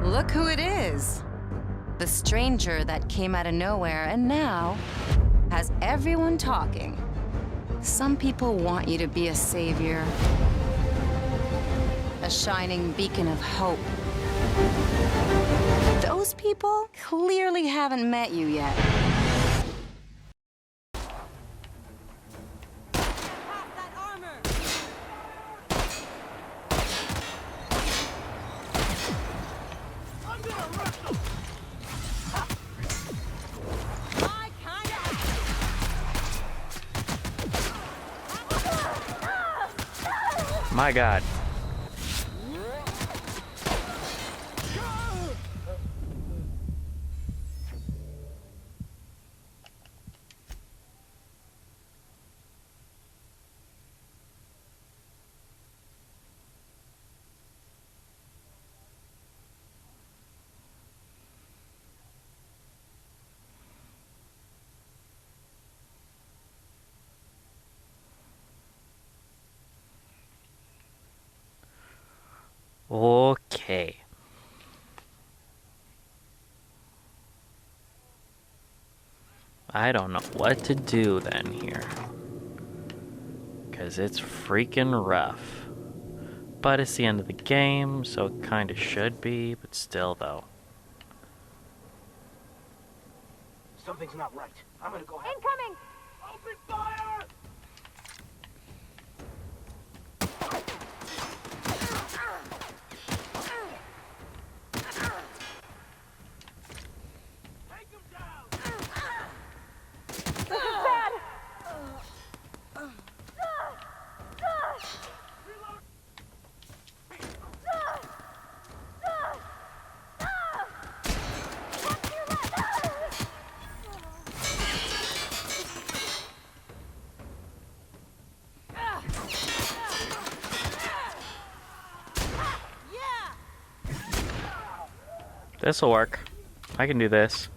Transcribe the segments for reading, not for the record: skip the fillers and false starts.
Look who it is. The stranger that came out of nowhere and now has everyone talking. Some people want you to be a savior, a shining beacon of hope. Those people clearly haven't met you yet. My God. Okay. I don't know what to do then here. Because it's freaking rough. But it's the end of the game, so it kind of should be, but still though. Something's not right. I'm gonna go ahead. Incoming! Open fire! Take him down! This is bad! This'll work. I can do this.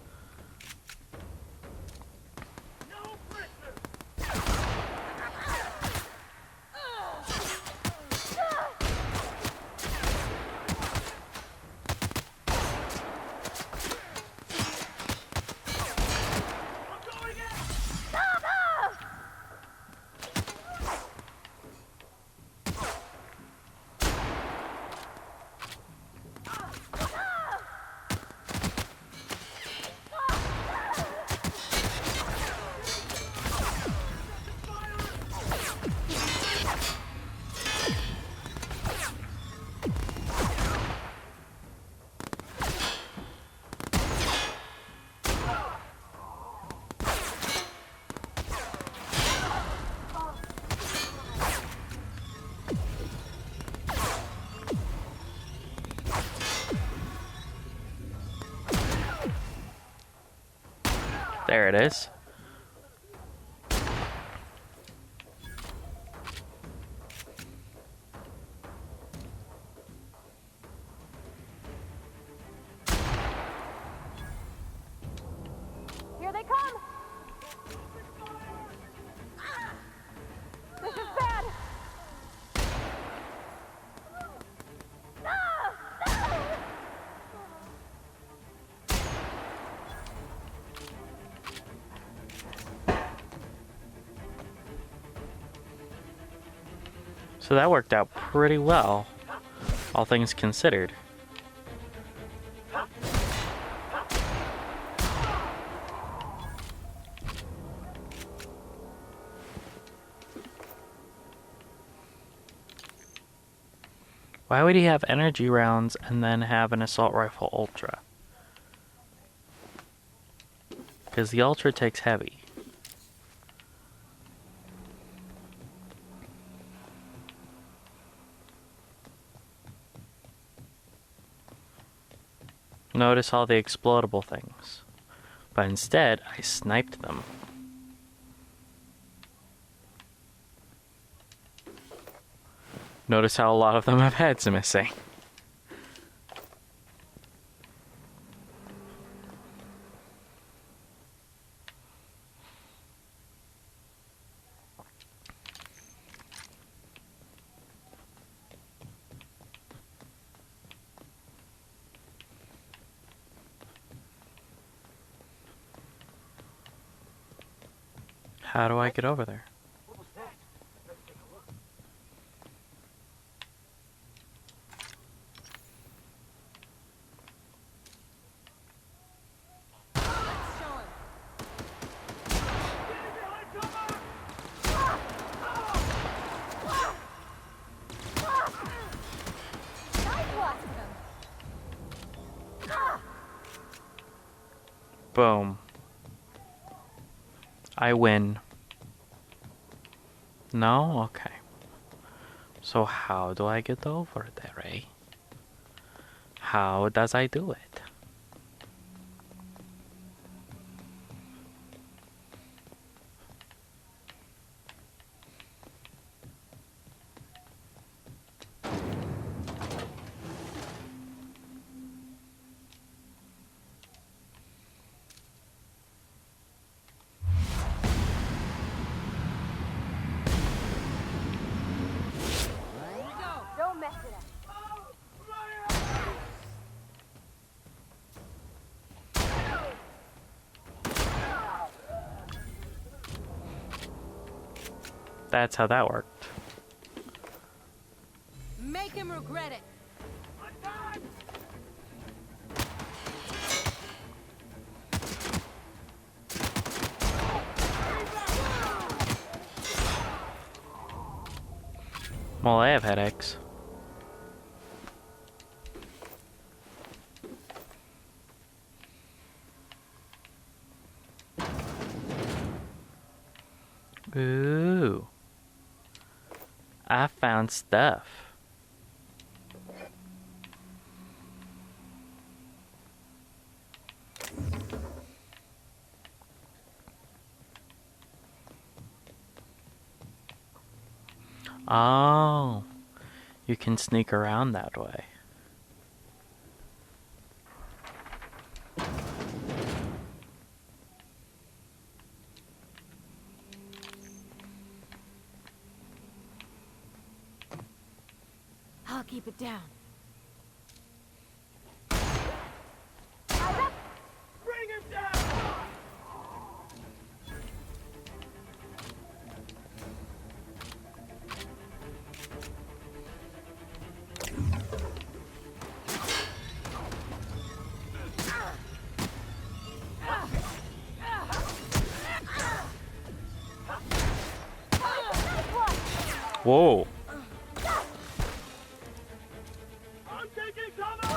There it is. Here they come! This is bad! So that worked out pretty well, all things considered. Why would he have energy rounds and then have an assault rifle ultra? Because the ultra takes heavy. Notice all the explodable things. But instead, I sniped them. Notice how a lot of them have heads missing. How do I get over there? What was that? Let's take a look. Let's show him. Enemy behind cover! I blasted him. Boom. I win. No? Okay. So how do I get over there, eh? How does I do it? Don't mess it up. That's how that worked. Make him regret it. Well, I have headaches. Ooh. I found stuff. Oh. You can sneak around that way. I'll keep it down. Bring him down! Whoa. I'm taking cover!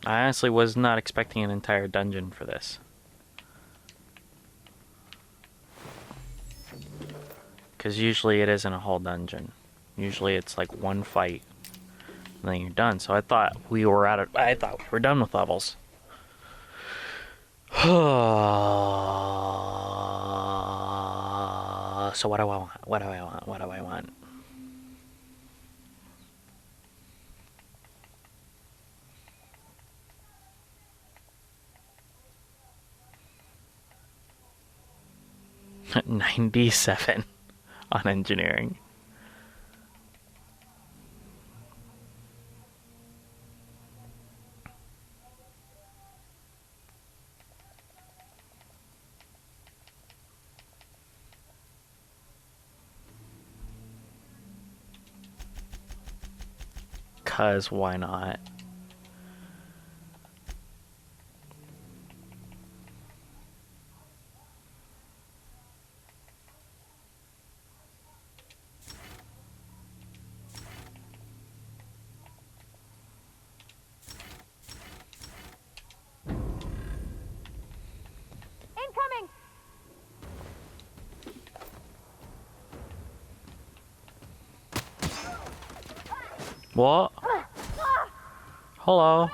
I honestly was not expecting an entire dungeon for this. Because usually it isn't a whole dungeon. Usually it's like one fight, and then you're done. So I thought we were out of. I thought we were done with levels. So what do I want? What do I want? What do I want? $97 on engineering. Cause why not? Incoming! What? Hello.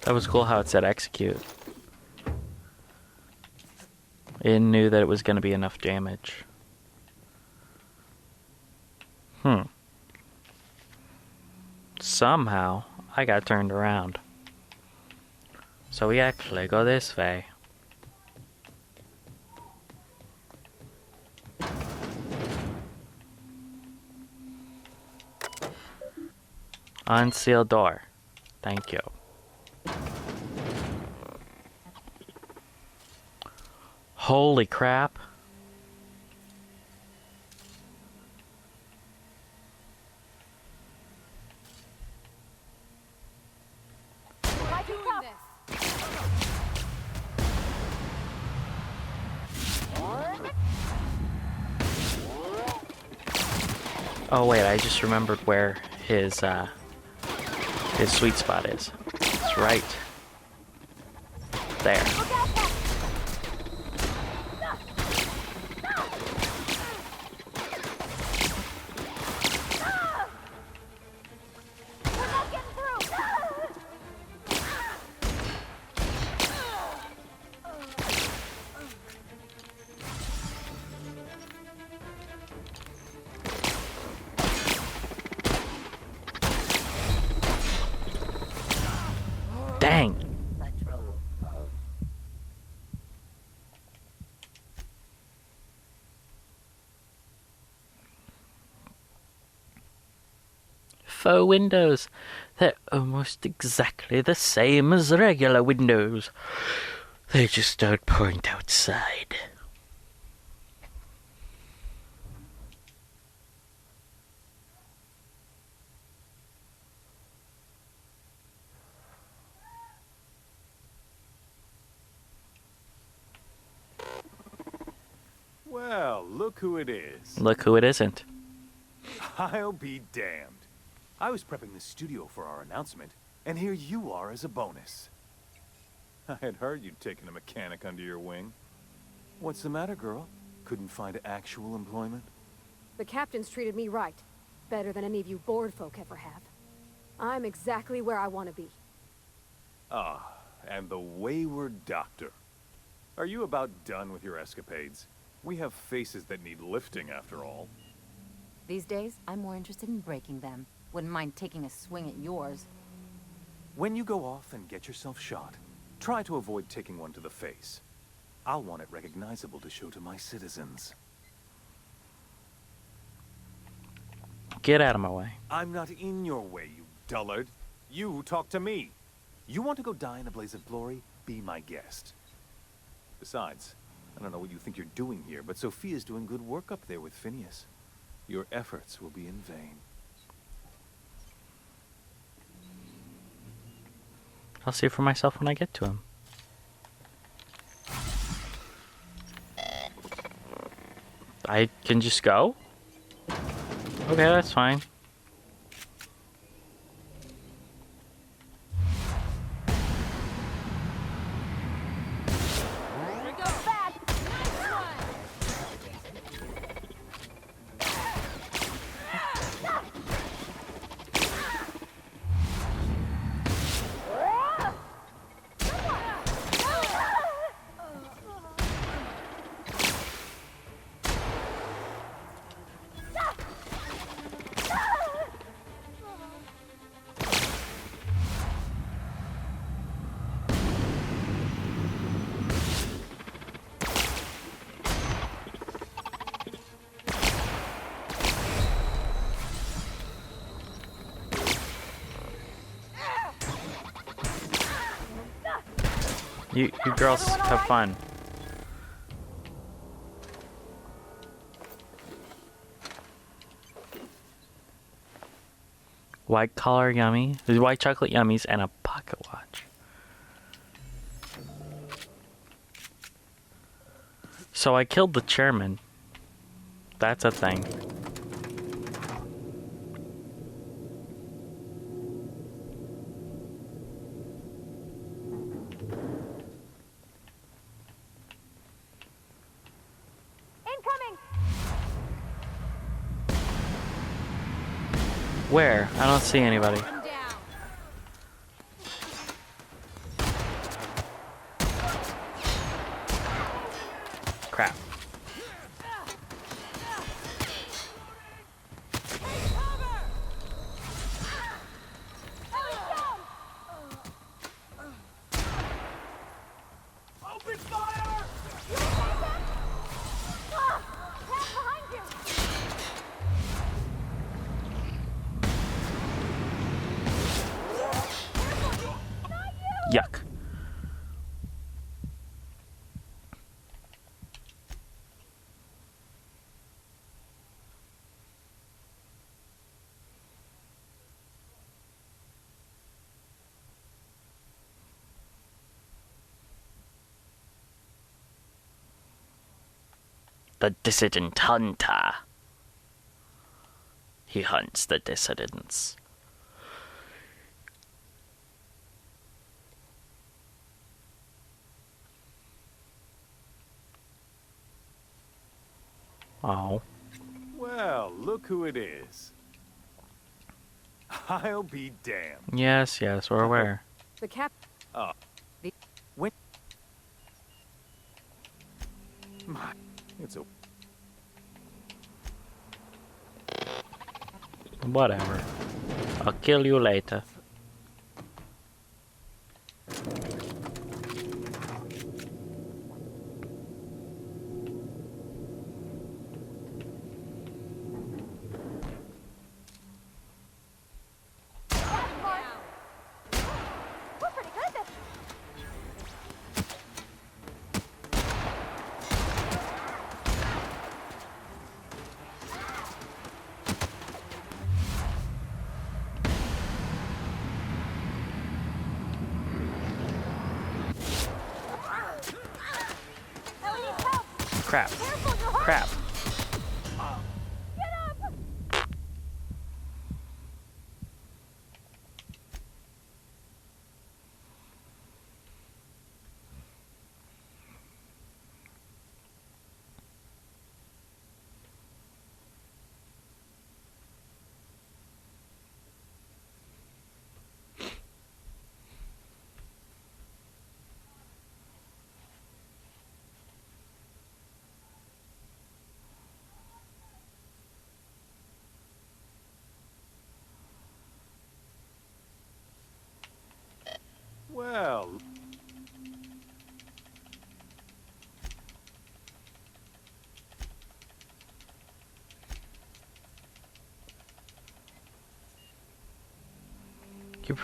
That was cool how it said execute. It knew that it was going to be enough damage. Somehow, I got turned around. So we actually go this way. Unsealed door. Thank you. Holy crap. We're doing this. Oh wait, I just remembered where his sweet spot is. It's right there. We're not getting through. Dang. Faux windows. They're almost exactly the same as regular windows. They just don't point outside. Well, look who it is. Look who it isn't. I'll be damned. I was prepping the studio for our announcement, and here you are as a bonus. I had heard you'd taken a mechanic under your wing. What's the matter, girl? Couldn't find actual employment? The captain's treated me right. Better than any of you bored folk ever have. I'm exactly where I want to be. Ah, and the wayward doctor. Are you about done with your escapades? We have faces that need lifting, after all. These days, I'm more interested in breaking them. Wouldn't mind taking a swing at yours. When you go off and get yourself shot, try to avoid taking one to the face. I'll want it recognizable to show to my citizens. Get out of my way. I'm not in your way, you dullard. You talk to me. You want to go die in a blaze of glory? Be my guest. Besides, I don't know what you think you're doing here, but Sophia's doing good work up there with Phineas. Your efforts will be in vain. I'll see for myself when I get to him. I can just go? Okay, that's fine. Here we go back. Nice one. You girls have fun. White collar yummy. There's white chocolate yummies and a pocket watch. So I killed the chairman. That's a thing. Incoming. Where? I don't see anybody. Come down. Crap. Yuck. The dissident hunter. He hunts the dissidents. Oh. Well, look who it is. I'll be damned. Yes, yes, we're aware. The cap... When... My... It's a... Whatever. I'll kill you later. We're pretty good at this. Ellie needs help. Crap. Careful, you're hurt. Crap. Get up. Well... You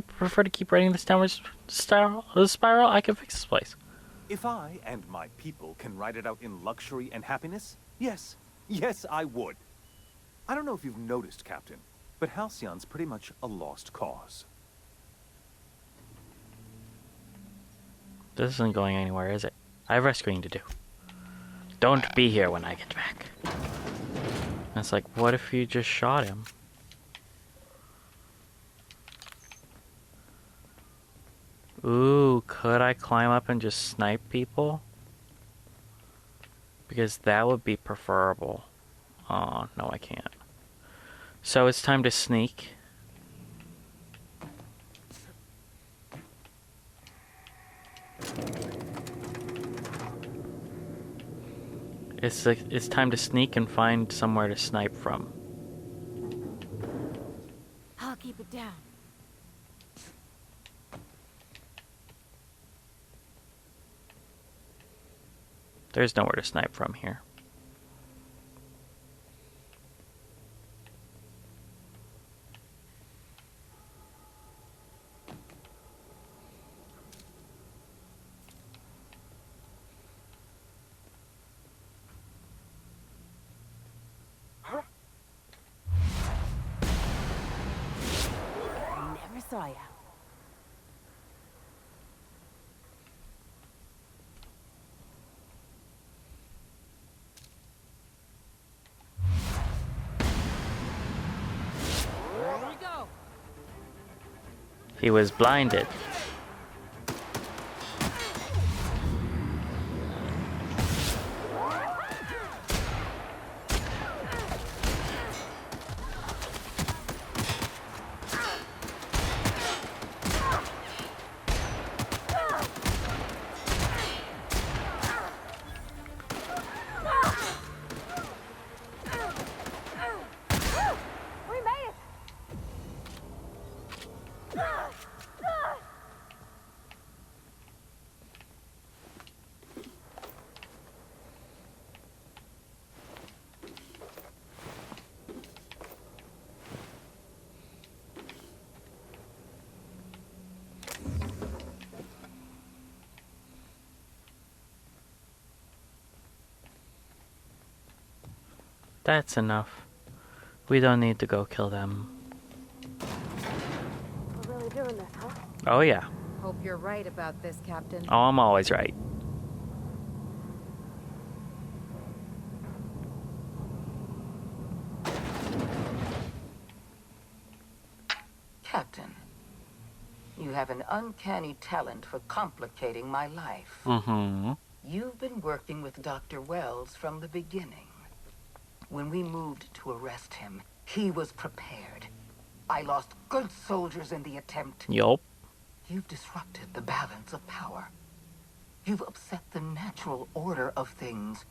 prefer to keep writing this downwards spiral? I can fix this place. If I and my people can ride it out in luxury and happiness, yes. Yes, I would. I don't know if you've noticed, Captain, but Halcyon's pretty much a lost cause. This isn't going anywhere, is it? I have rescuing to do. Don't be here when I get back. And it's like, what if you just shot him? Ooh, could I climb up and just snipe people? Because that would be preferable. Oh, no, I can't. So it's time to sneak. It's time to sneak and find somewhere to snipe from. I'll keep it down. There's nowhere to snipe from here. Never saw ya. Here we go. He was blinded. We made it. That's enough. We don't need to go kill them. We're really doing this, huh? Oh yeah. Hope you're right about this, Captain. Oh, I'm always right. Captain, you have an uncanny talent for complicating my life. Mm-hmm. You've been working with Dr. Wells from the beginning. When we moved to arrest him, he was prepared. I lost good soldiers in the attempt. Yup. You've disrupted the balance of power. You've upset the natural order of things.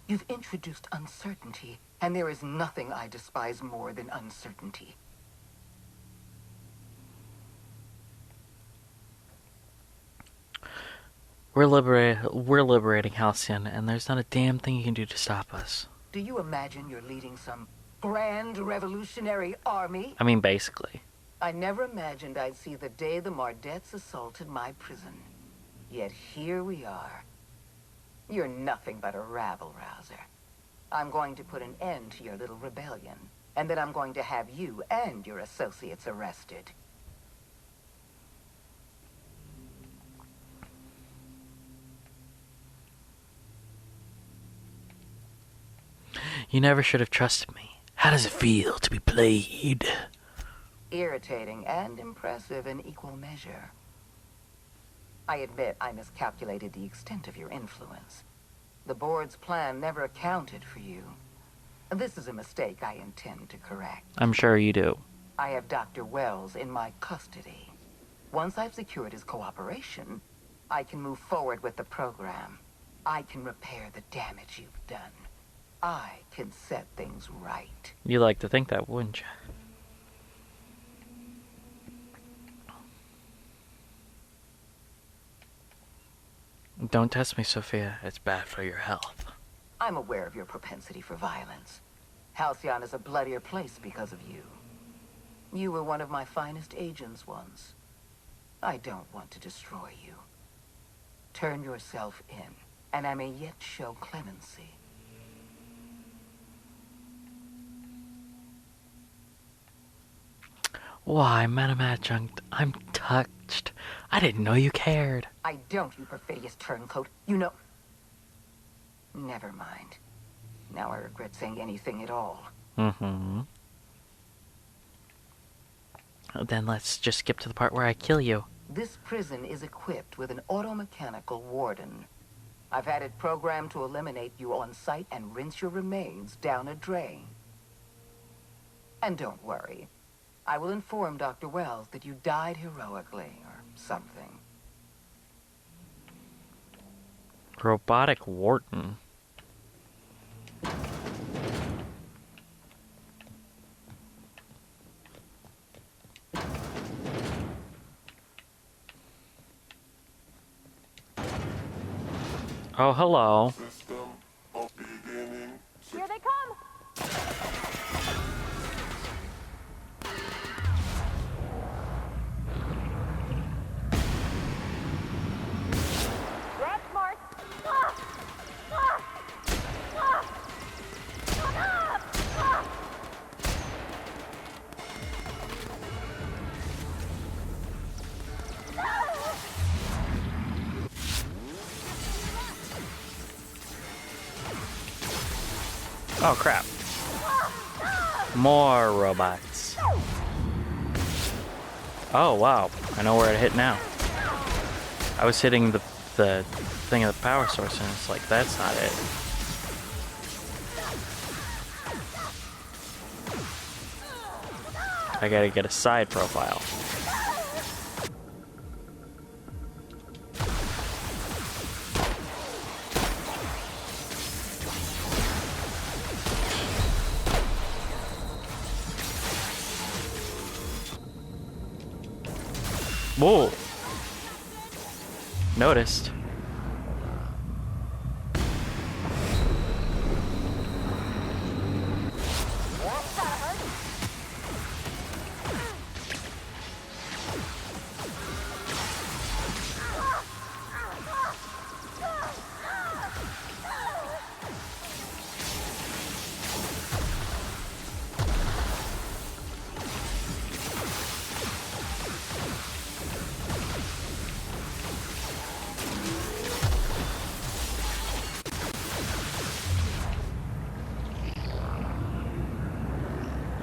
You've introduced uncertainty, and there is nothing I despise more than uncertainty. We're liberating Halcyon, and there's not a damn thing you can do to stop us. Do you imagine you're leading some grand revolutionary army? I mean, basically. I never imagined I'd see the day the Mardettes assaulted my prison. Yet here we are. You're nothing but a rabble-rouser. I'm going to put an end to your little rebellion, and then I'm going to have you and your associates arrested. You never should have trusted me. How does it feel to be played? Irritating and impressive in equal measure. I admit I miscalculated the extent of your influence. The board's plan never accounted for you. This is a mistake I intend to correct. I'm sure you do. I have Dr. Wells in my custody. Once I've secured his cooperation, I can move forward with the program. I can repair the damage you've done. I can set things right. You like to think that, wouldn't you? Don't test me, Sophia. It's bad for your health. I'm aware of your propensity for violence. Halcyon is a bloodier place because of you. You were one of my finest agents once. I don't want to destroy you. Turn yourself in, and I may yet show clemency. Why, Madam Adjunct, I'm touched. I didn't know you cared. I don't, you perfidious turncoat. You know... Never mind. Now I regret saying anything at all. Mm-hmm. Then let's just skip to the part where I kill you. This prison is equipped with an automechanical warden. I've had it programmed to eliminate you on sight and rinse your remains down a drain. And don't worry. I will inform Dr. Wells that you died heroically, or something. Robotic Wharton. Oh, hello. Here they come! Grab smart! Ah! Ah! Ah! Ah! Ah! Oh, crap. More robots. Oh, wow. I know where to hit now. I was hitting the thing of the power source, and it's like, that's not it. I gotta get a side profile. Whoa! Noticed.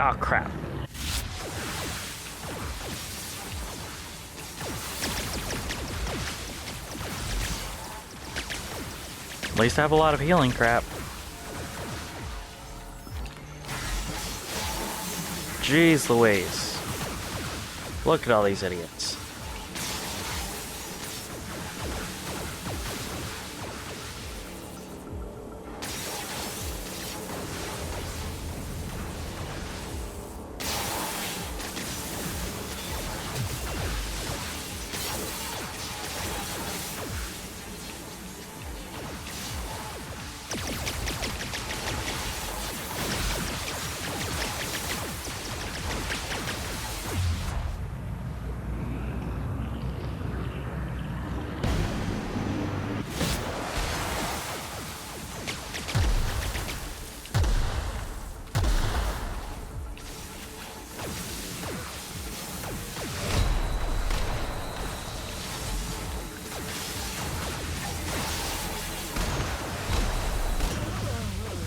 Oh, crap. At least I have a lot of healing crap. Jeez Louise. Look at all these idiots.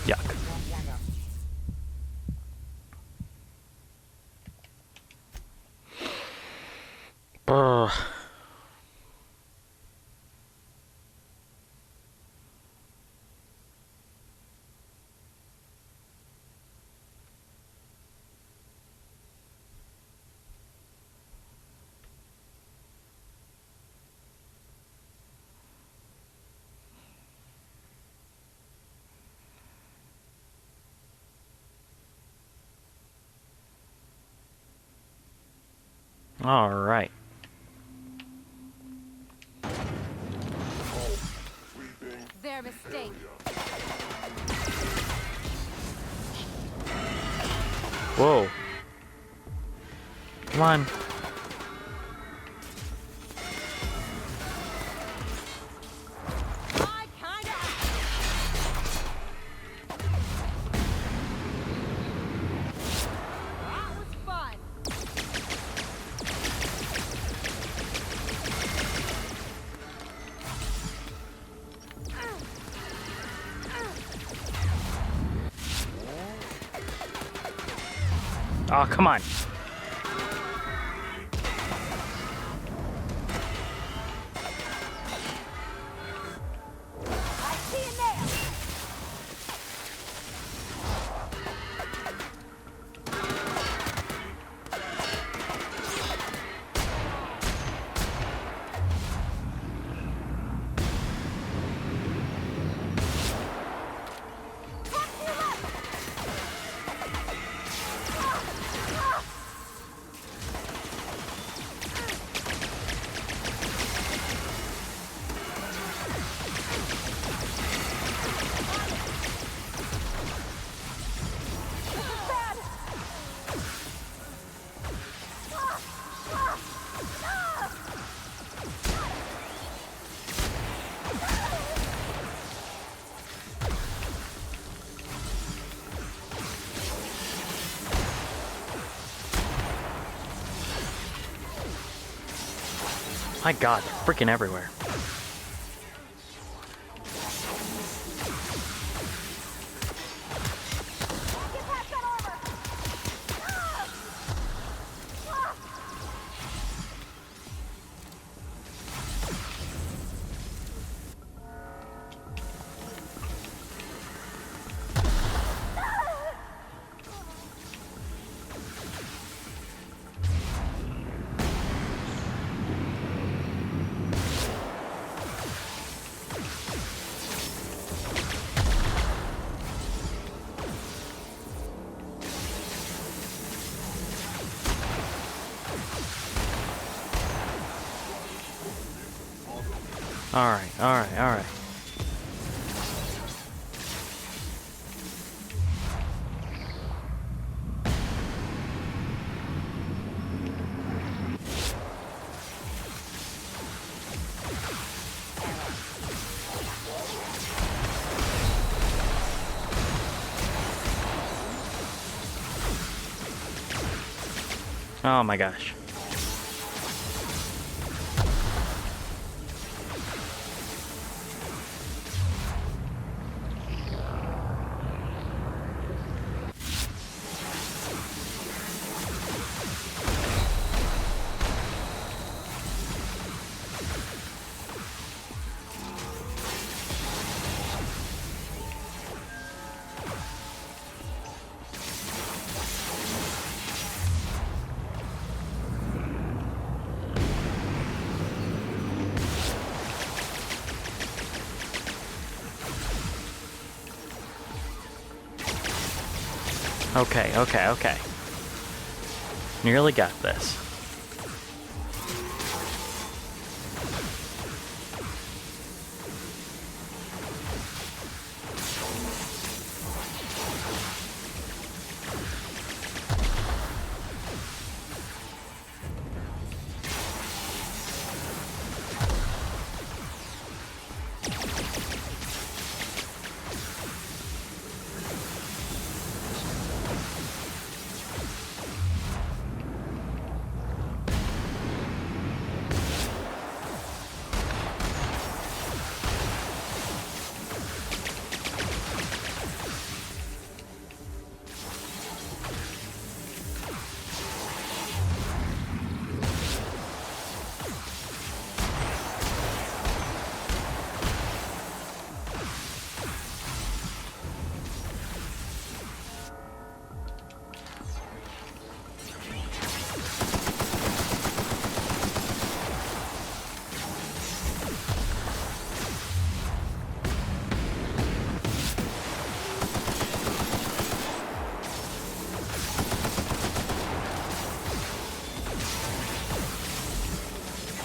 Yuck. Ugh. All right. Their mistake. Whoa. Come on. I kinda. That was fun. Oh, come on. I see you now. My God, they're freaking everywhere. Alright, alright, alright. Oh my gosh. Okay. Nearly got this.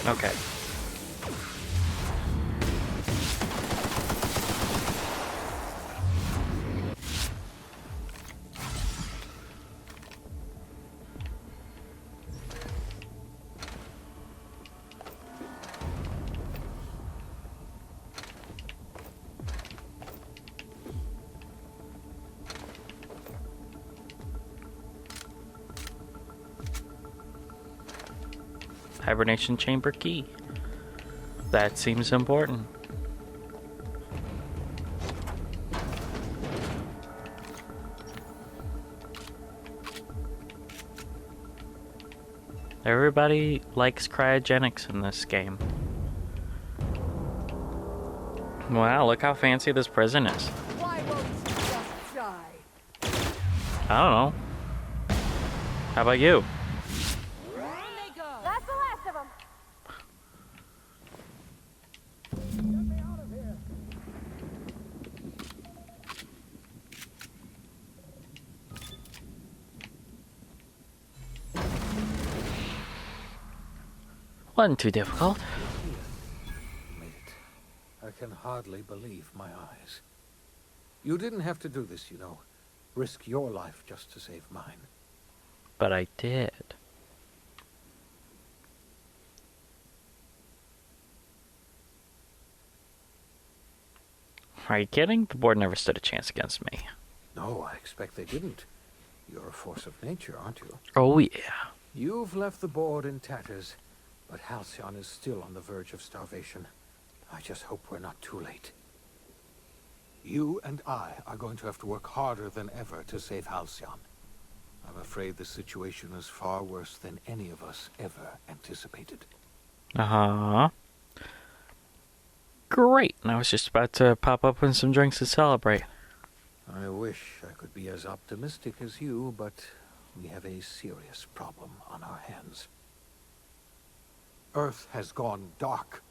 Okay. Hibernation chamber key. That seems important. Everybody likes cryogenics in this game. Wow, look how fancy this prison is. Why won't you just die? I don't know. How about you? That's the last of them. Wasn't too difficult. Made it. I can hardly believe my eyes. You didn't have to do this, you know. Risk your life just to save mine. But I did. Are you kidding? The board never stood a chance against me. No, I expect they didn't. You're a force of nature, aren't you? Oh yeah. You've left the board in tatters, but Halcyon is still on the verge of starvation. I just hope we're not too late. You and I are going to have to work harder than ever to save Halcyon. I'm afraid the situation is far worse than any of us ever anticipated. Uh-huh. Great. And I was just about to pop open some drinks to celebrate. I wish I could be as optimistic as you, but we have a serious problem on our hands. Earth has gone dark.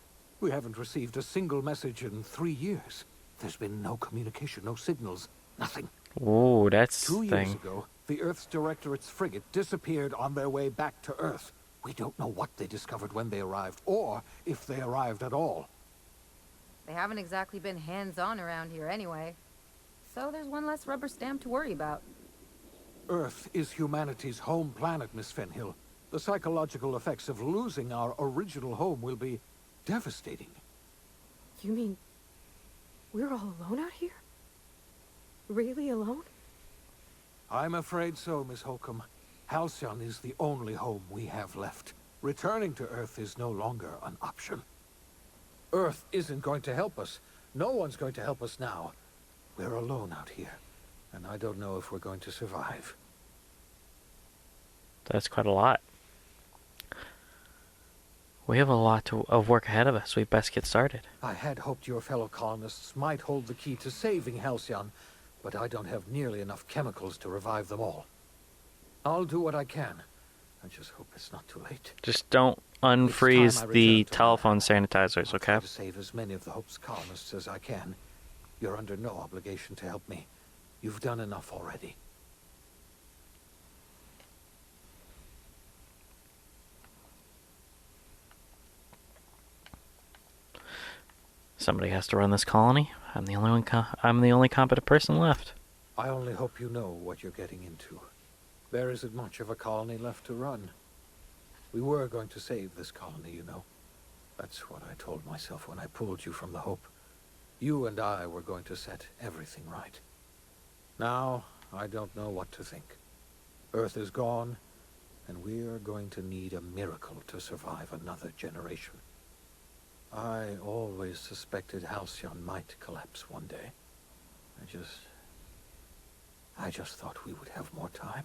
We haven't received a single message in 3 years. There's been no communication, no signals, nothing. Ooh, that's 2 the years thing. ago, the Earth's Directorate's frigate disappeared on their way back to Earth. We don't know what they discovered when they arrived, or if they arrived at all. They haven't exactly been hands-on around here anyway. So there's one less rubber stamp to worry about. Earth is humanity's home planet, Miss Fenhill. The psychological effects of losing our original home will be devastating. You mean we're all alone out here? Really alone? I'm afraid so, Miss Holcomb. Halcyon is the only home we have left. Returning to Earth is no longer an option. Earth isn't going to help us. No one's going to help us now. We're alone out here, and I don't know if we're going to survive. That's quite a lot. We have a lot of work ahead of us. We best get started. I had hoped your fellow colonists might hold the key to saving Halcyon, but I don't have nearly enough chemicals to revive them all. I'll do what I can. I just hope it's not too late. Just don't It's time I unfreeze the returned to telephone Earth. sanitizers, I'll try okay? to save as many of the Hope's colonists as I can. You're under no obligation to help me. You've done enough already. Somebody has to run this colony. I'm the only I'm the only competent person left. I only hope you know what you're getting into. There isn't much of a colony left to run. We were going to save this colony, you know. That's what I told myself when I pulled you from the Hope. You and I were going to set everything right. Now, I don't know what to think. Earth is gone, and we are going to need a miracle to survive another generation. I always suspected Halcyon might collapse one day. I just thought we would have more time.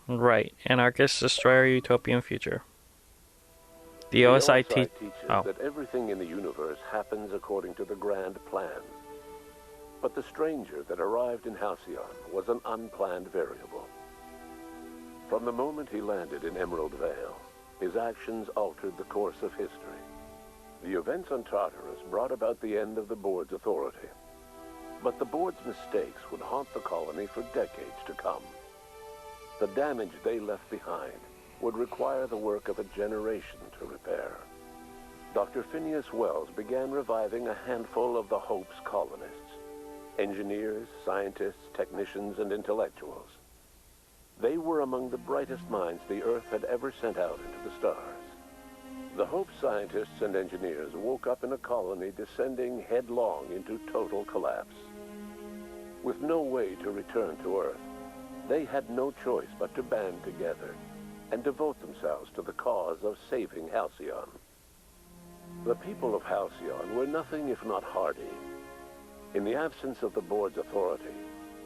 Right. Anarchists destroy our utopian future. The OSI teaches oh. that everything in the universe happens according to the grand plan. But the stranger that arrived in Halcyon was an unplanned variable. From the moment he landed in Emerald Vale, his actions altered the course of history. The events on Tartarus brought about the end of the board's authority. But the board's mistakes would haunt the colony for decades to come. The damage they left behind would require the work of a generation to repair. Dr. Phineas Wells began reviving a handful of the Hope's colonists. Engineers, scientists, technicians, and intellectuals. They were among the brightest minds the Earth had ever sent out into the stars. The Hope scientists and engineers woke up in a colony descending headlong into total collapse. With no way to return to Earth, they had no choice but to band together and devote themselves to the cause of saving Halcyon. The people of Halcyon were nothing if not hardy. In the absence of the board's authority,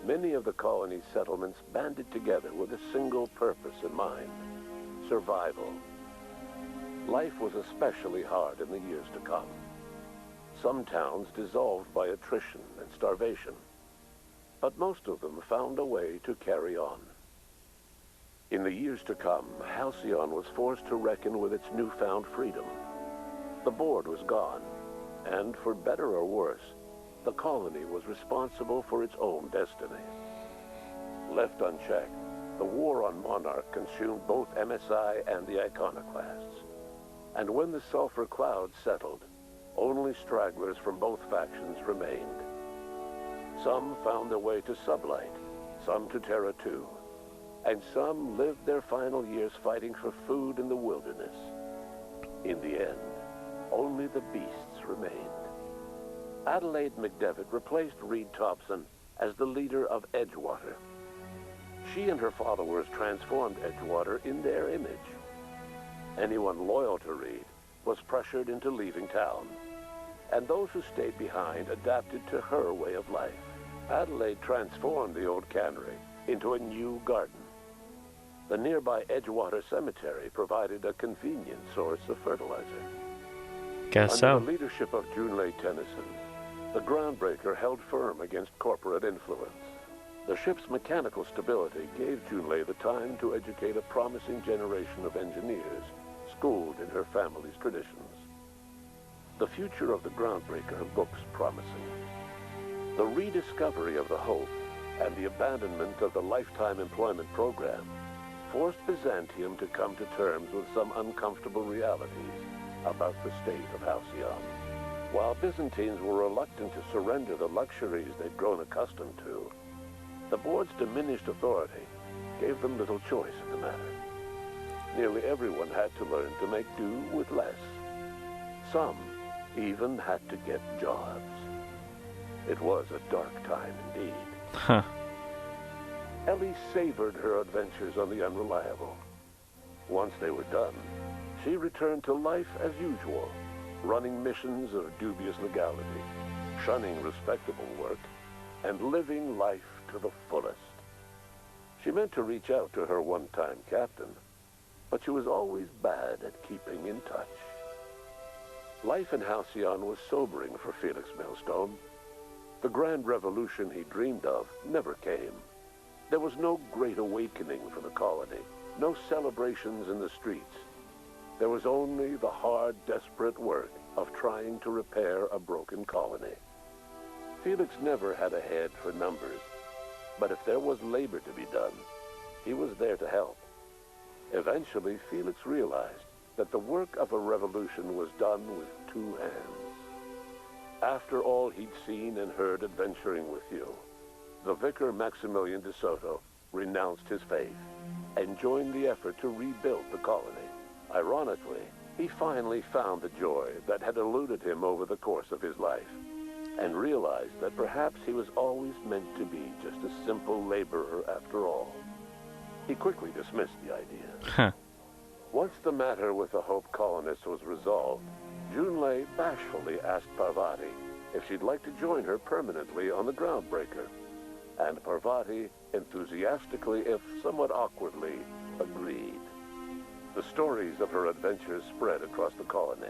many of the colony's settlements banded together with a single purpose in mind: survival. Life was especially hard in the years to come. Some towns dissolved by attrition and starvation, but most of them found a way to carry on. In the years to come, Halcyon was forced to reckon with its newfound freedom. The board was gone, and for better or worse, the colony was responsible for its own destiny. Left unchecked, the war on Monarch consumed both MSI and the Iconoclasts. And when the sulfur cloud settled, only stragglers from both factions remained. Some found their way to Sublight, some to Terra 2, and some lived their final years fighting for food in the wilderness. In the end, only the beasts remained. Adelaide McDevitt replaced Reed Thompson as the leader of Edgewater. She and her followers transformed Edgewater in their image. Anyone loyal to Reed was pressured into leaving town, and those who stayed behind adapted to her way of life. Adelaide transformed the old cannery into a new garden. The nearby Edgewater Cemetery provided a convenient source of fertilizer. Guess so. Under the leadership of Junlei Tennyson, the Groundbreaker held firm against corporate influence. The ship's mechanical stability gave Junlei the time to educate a promising generation of engineers, schooled in her family's traditions. The future of the Groundbreaker looks promising. The rediscovery of the Hope and the abandonment of the lifetime employment program forced Byzantium to come to terms with some uncomfortable realities about the state of Halcyon. While Byzantines were reluctant to surrender the luxuries they'd grown accustomed to, the board's diminished authority gave them little choice in the matter. Nearly everyone had to learn to make do with less. Some even had to get jobs. It was a dark time indeed. Huh. Ellie savored her adventures on the Unreliable. Once they were done, she returned to life as usual, running missions of dubious legality, shunning respectable work, and living life to the fullest. She meant to reach out to her one-time captain, but she was always bad at keeping in touch. Life in Halcyon was sobering for Felix Millstone. The grand revolution he dreamed of never came. There was no great awakening for the colony, no celebrations in the streets. There was only the hard, desperate work of trying to repair a broken colony. Felix never had a head for numbers. But if there was labor to be done, he was there to help. Eventually, Felix realized that the work of a revolution was done with two hands. After all he'd seen and heard adventuring with you, the vicar Maximilian de Soto renounced his faith and joined the effort to rebuild the colony. Ironically, he finally found the joy that had eluded him over the course of his life, and realized that perhaps he was always meant to be just a simple laborer after all. He quickly dismissed the idea. Once the matter with the Hope colonists was resolved, Junlei bashfully asked Parvati if she'd like to join her permanently on the Groundbreaker, and Parvati enthusiastically, if somewhat awkwardly, agreed. The stories of her adventures spread across the colony,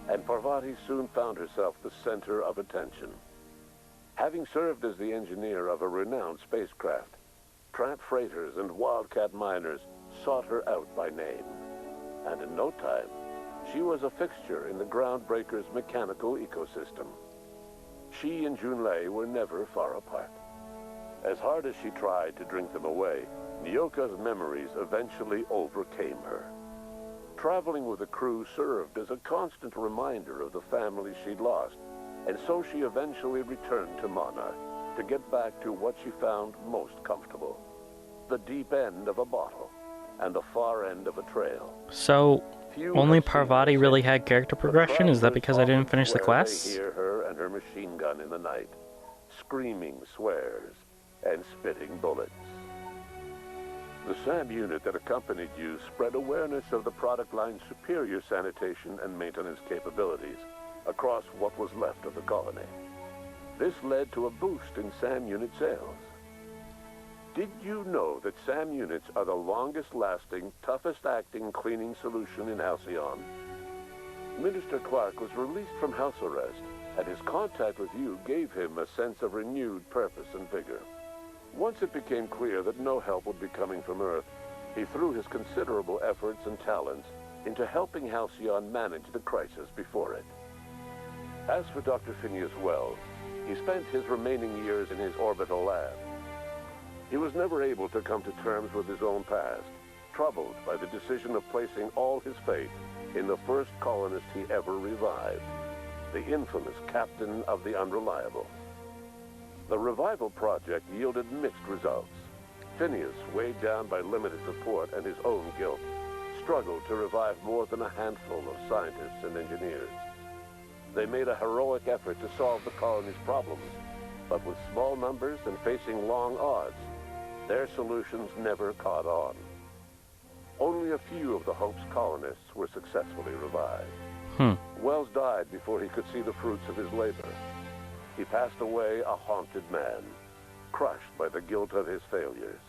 and Parvati soon found herself the center of attention. Having served as the engineer of a renowned spacecraft, tramp freighters and wildcat miners sought her out by name, and in no time, she was a fixture in the Groundbreaker's mechanical ecosystem. She and Junlei were never far apart. As hard as she tried to drink them away, Nyoka's memories eventually overcame her. Traveling with the crew served as a constant reminder of the family she'd lost, and so she eventually returned to Monarch to get back to what she found most comfortable: the deep end of a bottle and the far end of a trail. So, only Parvati really had character progression? Is that because I didn't finish the quest? They hear her and her machine gun in the night, screaming swears and spitting bullets. The SAM unit that accompanied you spread awareness of the product line's superior sanitation and maintenance capabilities across what was left of the colony. This led to a boost in SAM unit sales. Did you know that SAM units are the longest-lasting, toughest-acting cleaning solution in Halcyon? Minister Clark was released from house arrest, and his contact with you gave him a sense of renewed purpose and vigor. Once it became clear that no help would be coming from Earth, he threw his considerable efforts and talents into helping Halcyon manage the crisis before it. As for Dr. Phineas Wells, he spent his remaining years in his orbital lab. He was never able to come to terms with his own past, troubled by the decision of placing all his faith in the first colonist he ever revived, the infamous Captain of the Unreliable. The revival project yielded mixed results. Phineas, weighed down by limited support and his own guilt, struggled to revive more than a handful of scientists and engineers. They made a heroic effort to solve the colony's problems, but with small numbers and facing long odds, their solutions never caught on. Only a few of the Hope's colonists were successfully revived. Wells died before he could see the fruits of his labor. He passed away a haunted man, crushed by the guilt of his failures.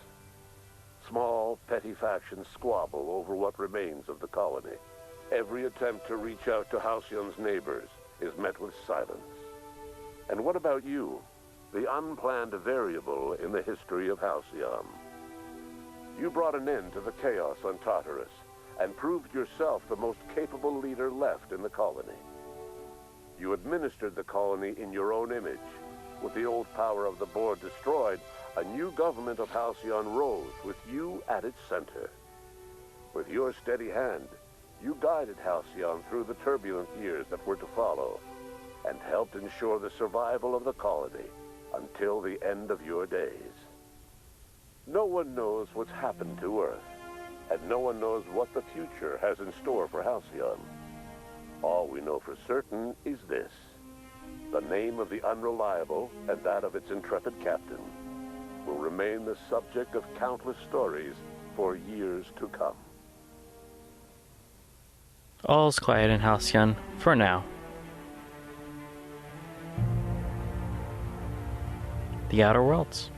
Small, petty factions squabble over what remains of the colony. Every attempt to reach out to Halcyon's neighbors is met with silence. And what about you, the unplanned variable in the history of Halcyon? You brought an end to the chaos on Tartarus and proved yourself the most capable leader left in the colony. You administered the colony in your own image. With the old power of the board destroyed, a new government of Halcyon rose with you at its center. With your steady hand, you guided Halcyon through the turbulent years that were to follow, and helped ensure the survival of the colony until the end of your days. No one knows what's happened to Earth, and no one knows what the future has in store for Halcyon. All we know for certain is this: the name of the Unreliable and that of its intrepid captain will remain the subject of countless stories for years to come. All's quiet in Halcyon, for now. The Outer Worlds.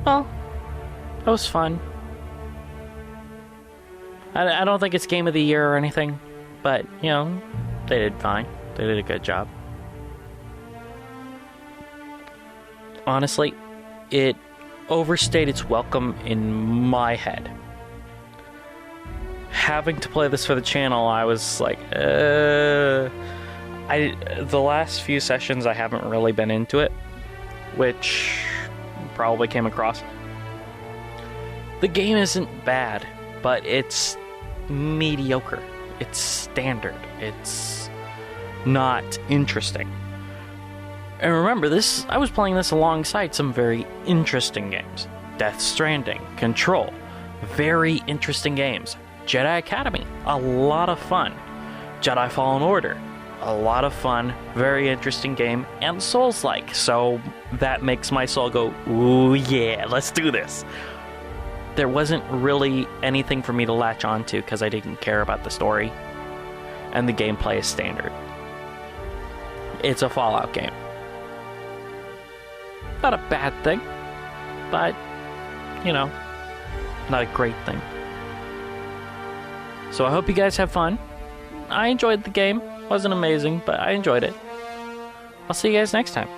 Well, that was fun. I don't think it's Game of the Year or anything, but, you know, they did fine. They did a good job. Honestly, it overstayed its welcome in my head. Having to play this for the channel, I was like, The last few sessions I haven't really been into it, which probably came across. The game isn't bad, but it's mediocre. It's standard. It's not interesting. And remember, I was playing this alongside some very interesting games. Death Stranding, Control, very interesting games. Jedi Academy, a lot of fun. Jedi Fallen Order, a lot of fun, very interesting game, and Souls-like, so that makes my soul go, ooh yeah, let's do this. There wasn't really anything for me to latch onto because I didn't care about the story, and the gameplay is standard. It's a Fallout game. Not a bad thing, but, you know, not a great thing. So I hope you guys have fun. I enjoyed the game. Wasn't amazing, but I enjoyed it. I'll see you guys next time.